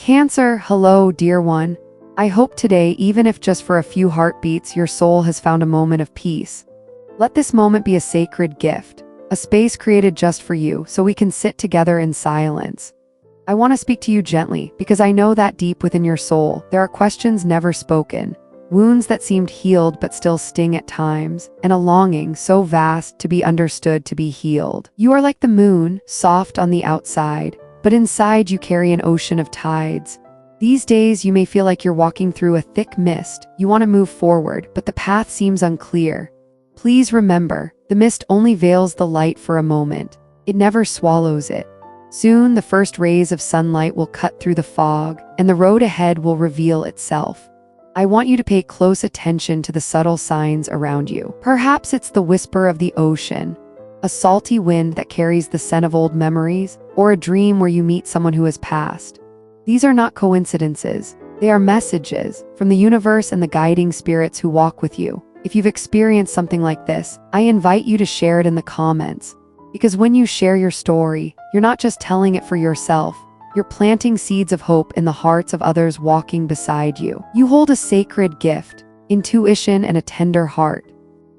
Cancer, hello, dear one. I hope today, even if just for a few heartbeats, your soul has found a moment of peace. Let this moment be a sacred gift, a space created just for you so we can sit together in silence. I want to speak to you gently because I know that deep within your soul, there are questions never spoken, wounds that seemed healed but still sting at times, and a longing so vast to be understood, to be healed. You are like the moon, soft on the outside, but inside you carry an ocean of tides. These days you may feel like you're walking through a thick mist. You want to move forward, but the path seems unclear. Please remember, the mist only veils the light for a moment. It never swallows it. Soon the first rays of sunlight will cut through the fog, and the road ahead will reveal itself. I want you to pay close attention to the subtle signs around you. Perhaps it's the whisper of the ocean, a salty wind that carries the scent of old memories, or a dream where you meet someone who has passed. These are not coincidences. They are messages from the universe and the guiding spirits who walk with you. If you've experienced something like this, I invite you to share it in the comments. Because when you share your story, you're not just telling it for yourself. You're planting seeds of hope in the hearts of others walking beside you. You hold a sacred gift, intuition and a tender heart.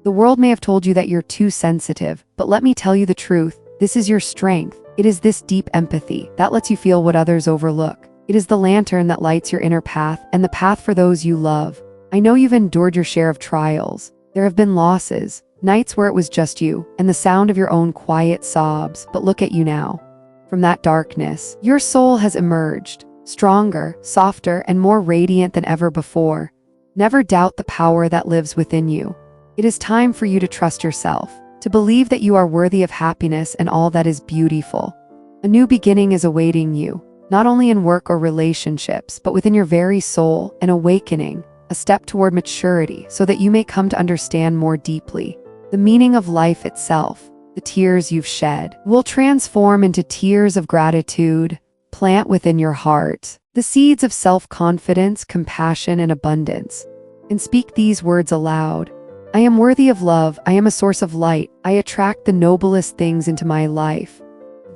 The world may have told you that you're too sensitive, but let me tell you the truth. This is your strength. It is this deep empathy that lets you feel what others overlook. It is the lantern that lights your inner path and the path for those you love. I know you've endured your share of trials. There have been losses, nights where it was just you, and the sound of your own quiet sobs, but look at you now. From that darkness, your soul has emerged, stronger, softer, and more radiant than ever before. Never doubt the power that lives within you. It is time for you to trust yourself, to believe that you are worthy of happiness and all that is beautiful. A new beginning is awaiting you, not only in work or relationships, but within your very soul, an awakening, a step toward maturity so that you may come to understand more deeply the meaning of life itself. The tears you've shed will transform into tears of gratitude. Plant within your heart the seeds of self-confidence, compassion, and abundance, and speak these words aloud. I am worthy of love. I am a source of light. I attract the noblest things into my life.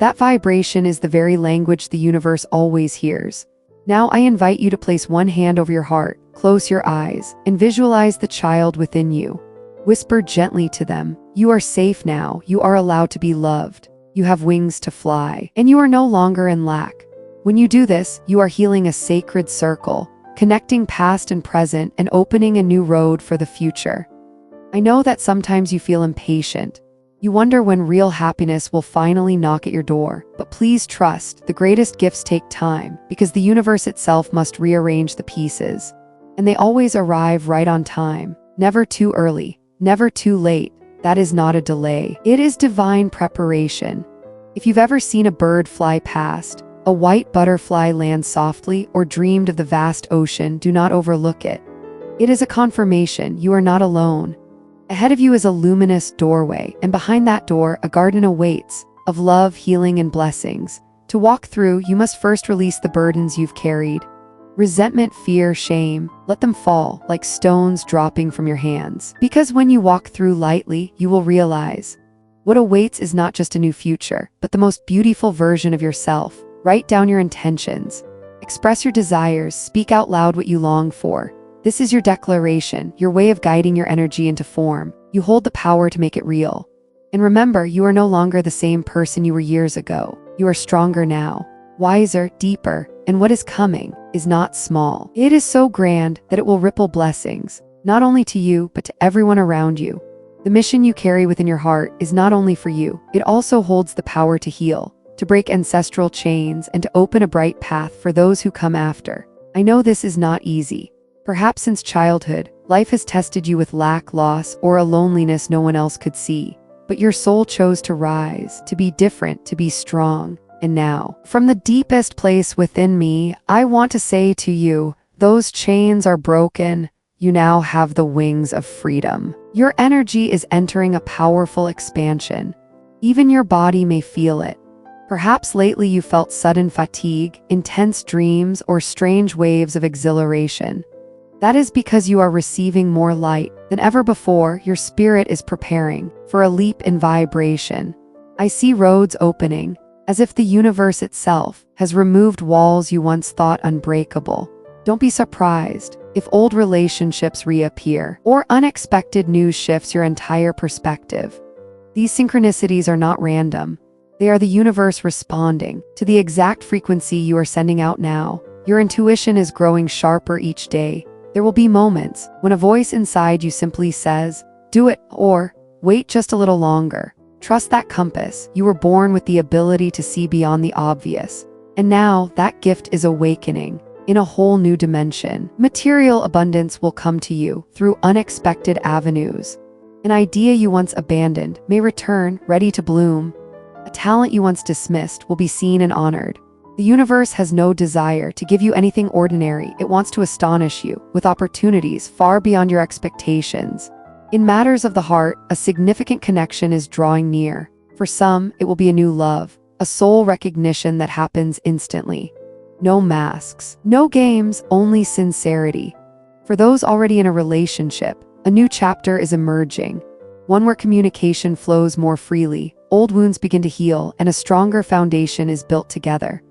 That vibration is the very language the universe always hears. Now I invite you to place one hand over your heart, close your eyes, and visualize the child within you. Whisper gently to them, you are safe now. You are allowed to be loved. You have wings to fly, and you are no longer in lack. When you do this, you are healing a sacred circle, connecting past and present and opening a new road for the future. I know that sometimes you feel impatient. You wonder when real happiness will finally knock at your door, but please trust, the greatest gifts take time, because the universe itself must rearrange the pieces. And they always arrive right on time, never too early, never too late. That is not a delay. It is divine preparation. If you've ever seen a bird fly past, a white butterfly land softly, or dreamed of the vast ocean, do not overlook it. It is a confirmation you are not alone. Ahead of you is a luminous doorway, and behind that door, a garden awaits, of love, healing, and blessings. To walk through, you must first release the burdens you've carried. Resentment, fear, shame, let them fall like stones dropping from your hands. Because when you walk through lightly, you will realize what awaits is not just a new future, but the most beautiful version of yourself. Write down your intentions. Express your desires, speak out loud what you long for. This is your declaration, your way of guiding your energy into form. You hold the power to make it real. And remember, you are no longer the same person you were years ago. You are stronger now, wiser, deeper, and what is coming is not small. It is so grand that it will ripple blessings, not only to you, but to everyone around you. The mission you carry within your heart is not only for you, it also holds the power to heal, to break ancestral chains, and to open a bright path for those who come after. I know this is not easy. Perhaps since childhood, life has tested you with lack, loss, or a loneliness no one else could see. But your soul chose to rise, to be different, to be strong. And now, from the deepest place within me, I want to say to you, those chains are broken. You now have the wings of freedom. Your energy is entering a powerful expansion. Even your body may feel it. Perhaps lately you felt sudden fatigue, intense dreams, or strange waves of exhilaration. That is because you are receiving more light than ever before. Your spirit is preparing for a leap in vibration. I see roads opening, as if the universe itself has removed walls you once thought unbreakable. Don't be surprised if old relationships reappear or unexpected news shifts your entire perspective. These synchronicities are not random. They are the universe responding to the exact frequency you are sending out now. Your intuition is growing sharper each day. There will be moments when a voice inside you simply says, "Do it," or "Wait just a little longer." Trust that compass. You were born with the ability to see beyond the obvious. And now that gift is awakening in a whole new dimension. Material abundance will come to you through unexpected avenues. An idea you once abandoned may return, ready to bloom. A talent you once dismissed will be seen and honored. The universe has no desire to give you anything ordinary. It wants to astonish you with opportunities far beyond your expectations. In matters of the heart, a significant connection is drawing near. For some, it will be a new love, a soul recognition that happens instantly. No masks, no games, only sincerity. For those already in a relationship, a new chapter is emerging, one where communication flows more freely, old wounds begin to heal, and a stronger foundation is built together.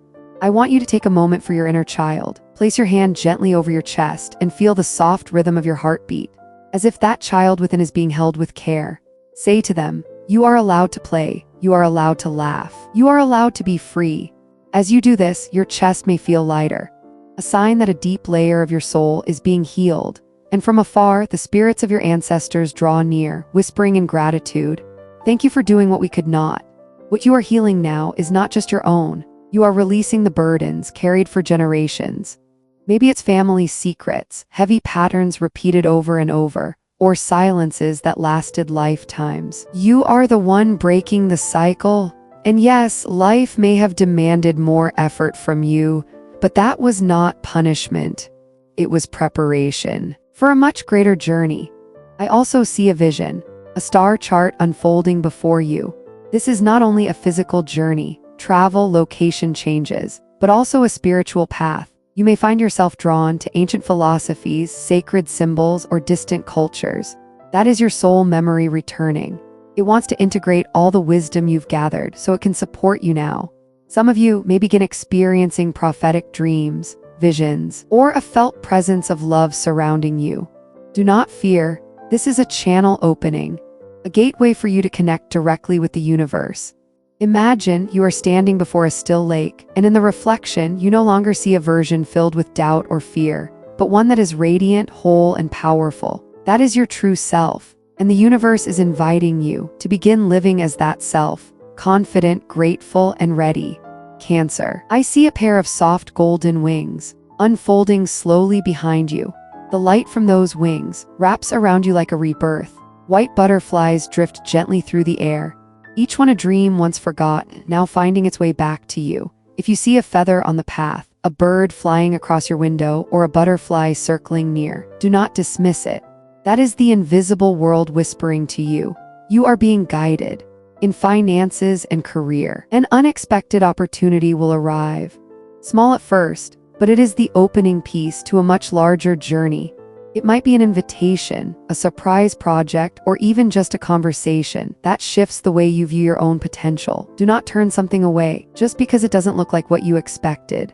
I want you to take a moment for your inner child. Place your hand gently over your chest and feel the soft rhythm of your heartbeat, as if that child within is being held with care. Say to them, "You are allowed to play, you are allowed to laugh, you are allowed to be free." As you do this, your chest may feel lighter, a sign that a deep layer of your soul is being healed. And from afar, the spirits of your ancestors draw near, whispering in gratitude, "Thank you for doing what we could not." What you are healing now is not just your own. You are releasing the burdens carried for generations. Maybe it's family secrets, heavy patterns repeated over and over, or silences that lasted lifetimes. You are the one breaking the cycle. And yes, life may have demanded more effort from you, but that was not punishment. It was preparation for a much greater journey. I also see a vision, a star chart unfolding before you. This is not only a physical journey, travel, location changes, but also a spiritual path. You may find yourself drawn to ancient philosophies, sacred symbols, or distant cultures. That is your soul memory returning. It wants to integrate all the wisdom you've gathered so it can support you now. Some of you may begin experiencing prophetic dreams, visions, or a felt presence of love surrounding you. Do not fear. This is a channel opening, a gateway for you to connect directly with the universe. Imagine you are standing before a still lake, and in the reflection, you no longer see a version filled with doubt or fear, but one that is radiant, whole, and powerful. That is your true self, and the universe is inviting you to begin living as that self, confident, grateful, and ready. Cancer. I see a pair of soft golden wings, unfolding slowly behind you. The light from those wings wraps around you like a rebirth. White butterflies drift gently through the air, each one a dream once forgotten, now finding its way back to you. If you see a feather on the path, a bird flying across your window, or a butterfly circling near, do not dismiss it. That is the invisible world whispering to you. You are being guided. In finances and career, an unexpected opportunity will arrive. Small at first, but it is the opening piece to a much larger journey. It might be an invitation, a surprise project, or even just a conversation that shifts the way you view your own potential. Do not turn something away just because it doesn't look like what you expected.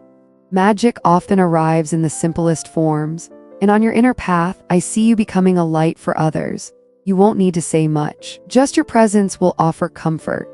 Magic often arrives in the simplest forms, and on your inner path, I see you becoming a light for others. You won't need to say much. Just your presence will offer comfort.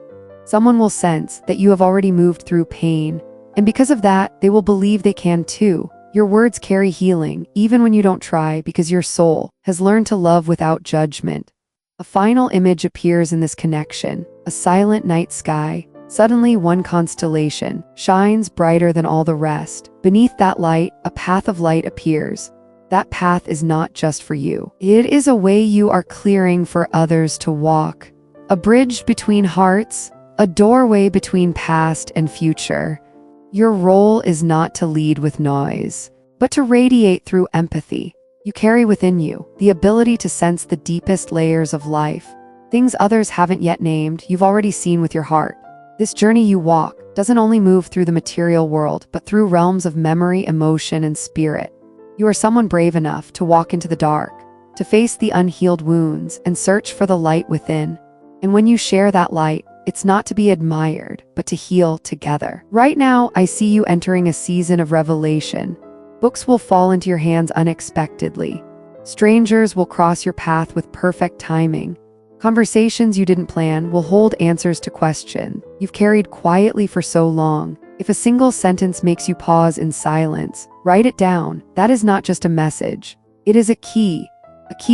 Someone will sense that you have already moved through pain, and because of that, they will believe they can too. Your words carry healing, even when you don't try, because your soul has learned to love without judgment. A final image appears in this connection, a silent night sky. Suddenly, one constellation shines brighter than all the rest. Beneath that light, a path of light appears. That path is not just for you. It is a way you are clearing for others to walk. A bridge between hearts, a doorway between past and future. Your role is not to lead with noise, but to radiate through empathy. You carry within you the ability to sense the deepest layers of life. Things others haven't yet named, you've already seen with your heart. This journey you walk doesn't only move through the material world, but through realms of memory, emotion, and spirit. You are someone brave enough to walk into the dark, to face the unhealed wounds, and search for the light within. And when you share that light, it's not to be admired, but to heal together. Right now, I see you entering a season of revelation. Books will fall into your hands unexpectedly. Strangers will cross your path with perfect timing. Conversations you didn't plan will hold answers to questions you've carried quietly for so long. If a single sentence makes you pause in silence, write it down. That is not just a message. It is a key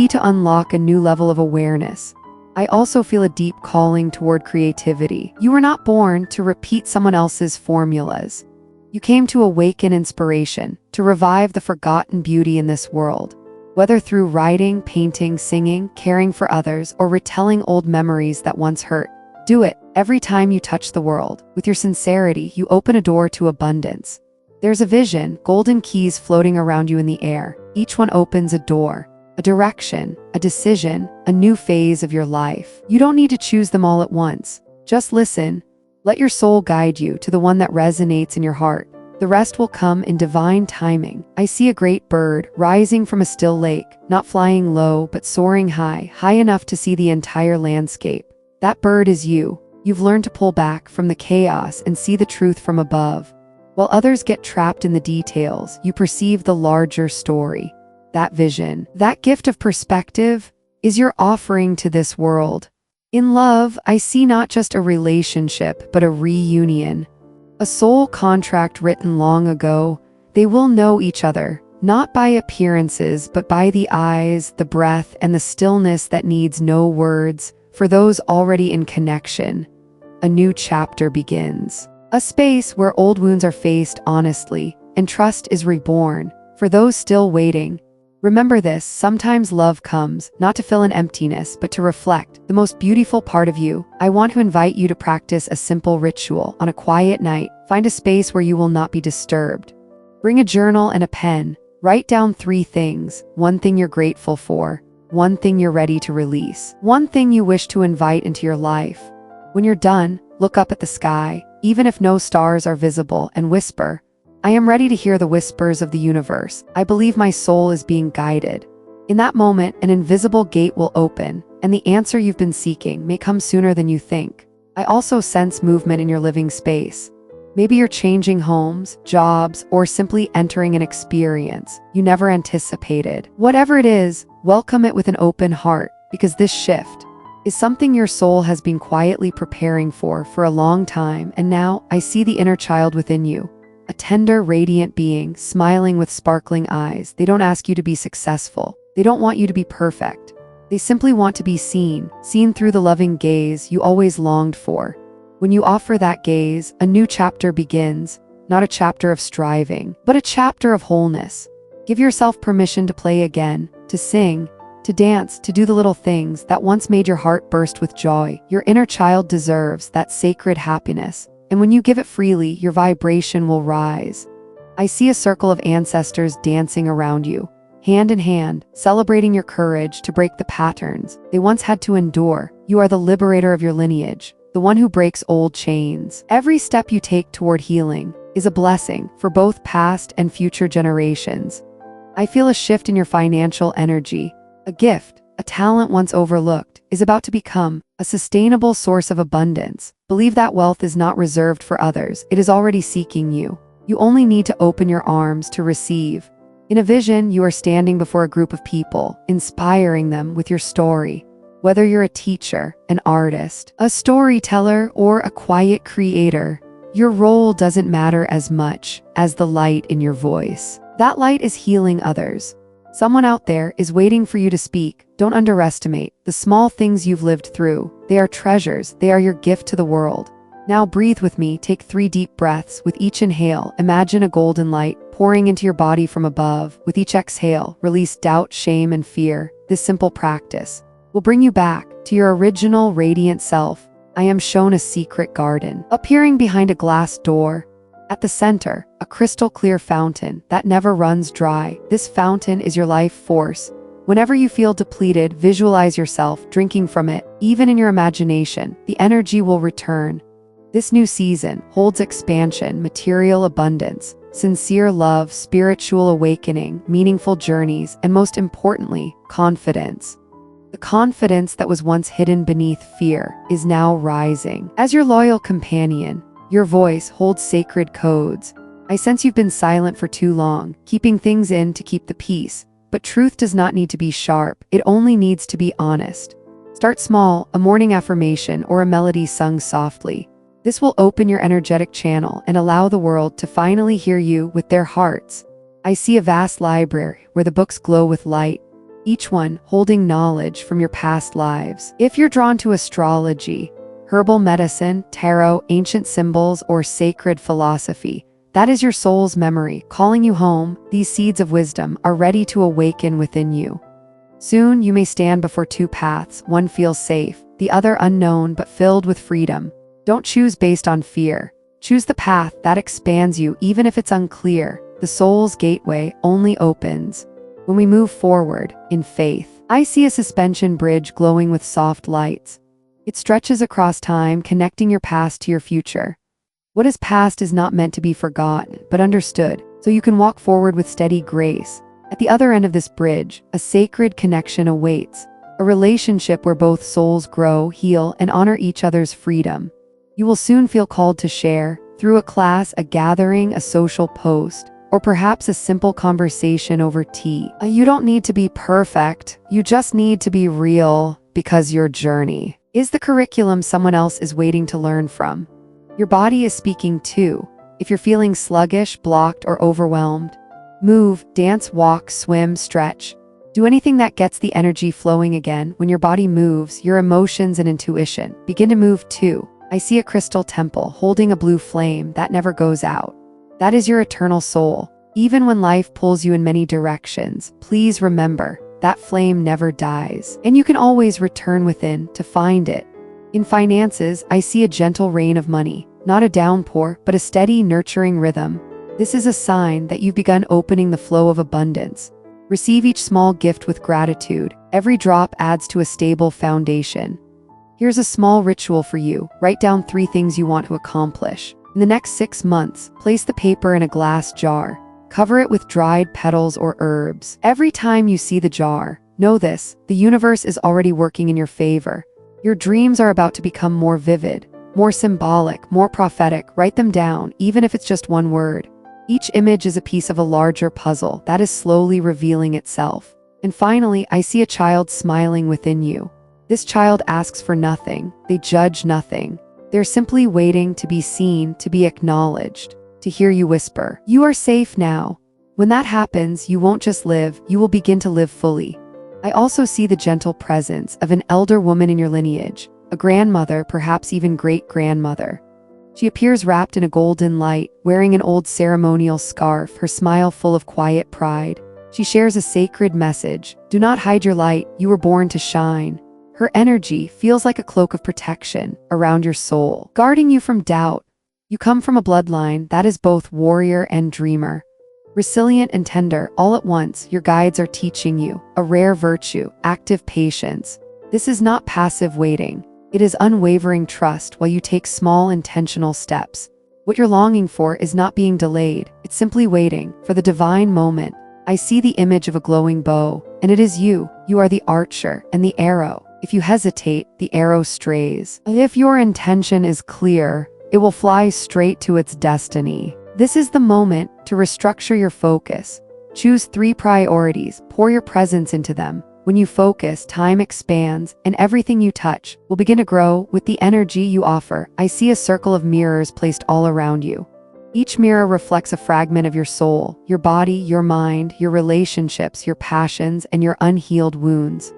to unlock a new level of awareness. I also feel a deep calling toward creativity. You were not born to repeat someone else's formulas. You came to awaken inspiration, to revive the forgotten beauty in this world. Whether through writing, painting, singing, caring for others, or retelling old memories that once hurt, do it. Every time you touch the world, with your sincerity, you open a door to abundance. There's a vision, golden keys floating around you in the air. Each one opens a door, a direction, a decision, a new phase of your life. You don't need to choose them all at once. Just listen. Let your soul guide you to the one that resonates in your heart. The rest will come in divine timing. I see a great bird rising from a still lake, not flying low, but soaring high, high enough to see the entire landscape. That bird is you. You've learned to pull back from the chaos and see the truth from above. While others get trapped in the details, you perceive the larger story. That vision, that gift of perspective, is your offering to this world. In love, I see not just a relationship, but a reunion. A soul contract written long ago. They will know each other, not by appearances, but by the eyes, the breath, and the stillness that needs no words. For those already in connection, a new chapter begins. A space where old wounds are faced honestly, and trust is reborn. For those still waiting, remember this: sometimes love comes, not to fill an emptiness, but to reflect the most beautiful part of you. I want to invite you to practice a simple ritual on a quiet night. Find a space where you will not be disturbed. Bring a journal and a pen. Write down 3 things. 1 thing you're grateful for. 1 thing you're ready to release. 1 thing you wish to invite into your life. When you're done, look up at the sky, even if no stars are visible, and whisper, "I am ready to hear the whispers of the universe. I believe my soul is being guided." In that moment, an invisible gate will open, and the answer you've been seeking may come sooner than you think. I also sense movement in your living space. Maybe you're changing homes, jobs, or simply entering an experience you never anticipated. Whatever it is, welcome it with an open heart, because this shift is something your soul has been quietly preparing for a long time. And now, I see the inner child within you. A tender, radiant being, smiling with sparkling eyes. They don't ask you to be successful. They don't want you to be perfect. They simply want to be seen through the loving gaze you always longed for. When you offer that gaze, a new chapter begins. Not a chapter of striving, but a chapter of wholeness. Give yourself permission to play again, to sing, to dance, to do the little things that once made your heart burst with joy. Your inner child deserves that sacred happiness. And when you give it freely, your vibration will rise. I see a circle of ancestors dancing around you, hand in hand, celebrating your courage to break the patterns they once had to endure. You are the liberator of your lineage, the one who breaks old chains. Every step you take toward healing is a blessing for both past and future generations. I feel a shift in your financial energy. A gift, a talent once overlooked, is about to become a sustainable source of abundance. Believe that wealth is not reserved for others. It is already seeking you. You only need to open your arms to receive. In a vision, you are standing before a group of people, inspiring them with your story. Whether you're a teacher, an artist, a storyteller, or a quiet creator, your role doesn't matter as much as the light in your voice. That light is healing others. Someone out there is waiting for you to speak. Don't underestimate the small things you've lived through. They are treasures. They are your gift to the world. Now breathe with me. Take 3 deep breaths. With each inhale, imagine a golden light pouring into your body from above. With each exhale, release doubt, shame, and fear. This simple practice will bring you back to your original radiant self. I am shown a secret garden, appearing behind a glass door. At the center, a crystal clear fountain that never runs dry. This fountain is your life force. Whenever you feel depleted, visualize yourself drinking from it. Even in your imagination, the energy will return. This new season holds expansion, material abundance, sincere love, spiritual awakening, meaningful journeys, and most importantly, confidence. The confidence that was once hidden beneath fear is now rising. As your loyal companion, your voice holds sacred codes. I sense you've been silent for too long, keeping things in to keep the peace. But truth does not need to be sharp, it only needs to be honest. Start small, a morning affirmation or a melody sung softly. This will open your energetic channel and allow the world to finally hear you with their hearts. I see a vast library where the books glow with light, each one holding knowledge from your past lives. If you're drawn to astrology, herbal medicine, tarot, ancient symbols, or sacred philosophy, that is your soul's memory calling you home. These seeds of wisdom are ready to awaken within you. Soon you may stand before two paths, one feels safe, the other unknown but filled with freedom. Don't choose based on fear. Choose the path that expands you even if it's unclear. The soul's gateway only opens when we move forward in faith. I see a suspension bridge glowing with soft lights. It stretches across time, connecting your past to your future. What is past is not meant to be forgotten, but understood, so you can walk forward with steady grace. At the other end of this bridge, a sacred connection awaits, a relationship where both souls grow, heal, and honor each other's freedom. You will soon feel called to share, through a class, a gathering, a social post, or perhaps a simple conversation over tea. You don't need to be perfect, you just need to be real, because your journey is the curriculum someone else is waiting to learn from. Your body is speaking too. If you're feeling sluggish, blocked, or overwhelmed, move, dance, walk, swim, stretch. Do anything that gets the energy flowing again. When your body moves, your emotions and intuition begin to move too. I see a crystal temple holding a blue flame that never goes out. That is your eternal soul. Even when life pulls you in many directions, please remember that flame never dies, and you can always return within to find it. In finances, I see a gentle rain of money, not a downpour, but a steady, nurturing rhythm. This is a sign that you've begun opening the flow of abundance. Receive each small gift with gratitude. Every drop adds to a stable foundation. Here's a small ritual for you. Write down 3 things you want to accomplish. In the next 6 months, place the paper in a glass jar. Cover it with dried petals or herbs. Every time you see the jar, know this: the universe is already working in your favor. Your dreams are about to become more vivid, more symbolic, more prophetic. Write them down, even if it's just one word. Each image is a piece of a larger puzzle that is slowly revealing itself. And finally, I see a child smiling within you. This child asks for nothing. They judge nothing. They're simply waiting to be seen, to be acknowledged, to hear you whisper, "You are safe now." When that happens, you won't just live, you will begin to live fully. I also see the gentle presence of an elder woman in your lineage, a grandmother, perhaps even great-grandmother. She appears wrapped in a golden light, wearing an old ceremonial scarf, her smile full of quiet pride. She shares a sacred message: do not hide your light, you were born to shine. Her energy feels like a cloak of protection around your soul, guarding you from doubt. You come from a bloodline that is both warrior and dreamer. Resilient and tender, all at once, your guides are teaching you a rare virtue: active patience. This is not passive waiting. It is unwavering trust while you take small intentional steps. What you're longing for is not being delayed, it's simply waiting for the divine moment. I see the image of a glowing bow, and it is you. You are the archer and the arrow. If you hesitate, the arrow strays. If your intention is clear, it will fly straight to its destiny. This is the moment to restructure your focus. Choose 3 priorities, pour your presence into them. When you focus, time expands, and everything you touch will begin to grow with the energy you offer. I see a circle of mirrors placed all around you. Each mirror reflects a fragment of your soul, your body, your mind, your relationships, your passions, and your unhealed wounds.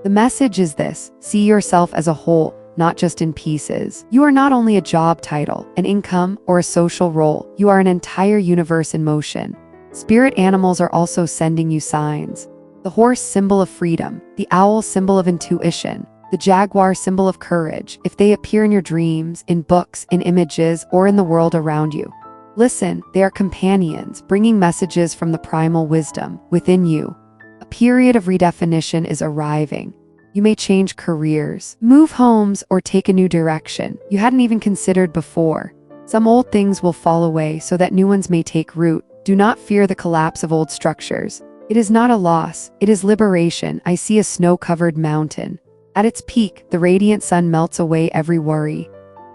The message is this: see yourself as a whole, not just in pieces. You are not only a job title, an income, or a social role. You are an entire universe in motion. Spirit animals are also sending you signs. The horse, symbol of freedom; the owl, symbol of intuition; the jaguar, symbol of courage. If they appear in your dreams, in books, in images, or in the world around you, listen. They are companions, bringing messages from the primal wisdom within you. A period of redefinition is arriving. You may change careers, move homes, or take a new direction you hadn't even considered before. Some old things will fall away so that new ones may take root. Do not fear the collapse of old structures. It is not a loss, it is liberation. I see a snow-covered mountain. At its peak, the radiant sun melts away every worry.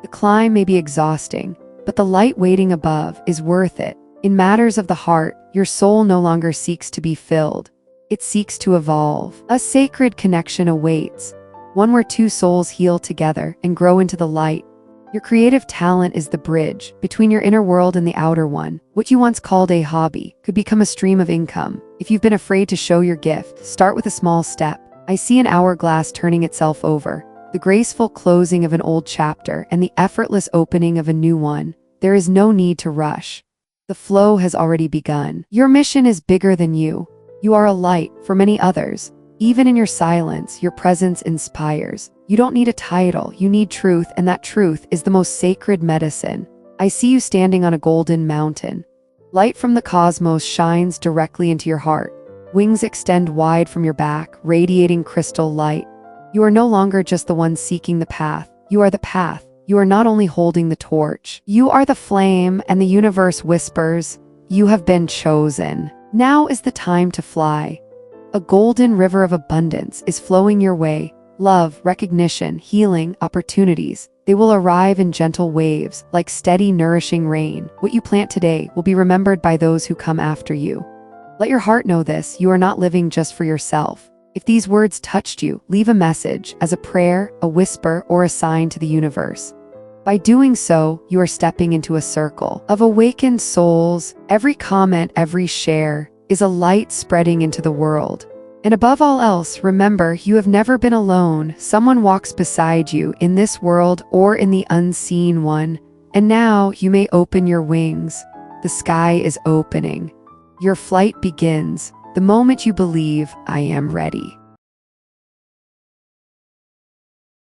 The climb may be exhausting, but the light waiting above is worth it. In matters of the heart, your soul no longer seeks to be filled. It seeks to evolve. A sacred connection awaits, one where two souls heal together and grow into the light. Your creative talent is the bridge between your inner world and the outer one. What you once called a hobby could become a stream of income. If you've been afraid to show your gift, start with a small step. I see an hourglass turning itself over, the graceful closing of an old chapter and the effortless opening of a new one. There is no need to rush. The flow has already begun. Your mission is bigger than you. You are a light for many others. Even in your silence, your presence inspires. You don't need a title, you need truth, and that truth is the most sacred medicine. I see you standing on a golden mountain. Light from the cosmos shines directly into your heart. Wings extend wide from your back, radiating crystal light. You are no longer just the one seeking the path. You are the path. You are not only holding the torch. You are the flame, and the universe whispers, "You have been chosen." Now is the time to fly. A golden river of abundance is flowing your way. Love, recognition, healing, opportunities. They will arrive in gentle waves, like steady, nourishing rain. What you plant today will be remembered by those who come after you. Let your heart know this: you are not living just for yourself. If these words touched you, leave a message as a prayer, a whisper, or a sign to the universe. By doing so, you are stepping into a circle of awakened souls. Every comment, every share is a light spreading into the world. And above all else, remember, you have never been alone. Someone walks beside you in this world or in the unseen one. And now you may open your wings. The sky is opening. Your flight begins the moment you believe, "I am ready."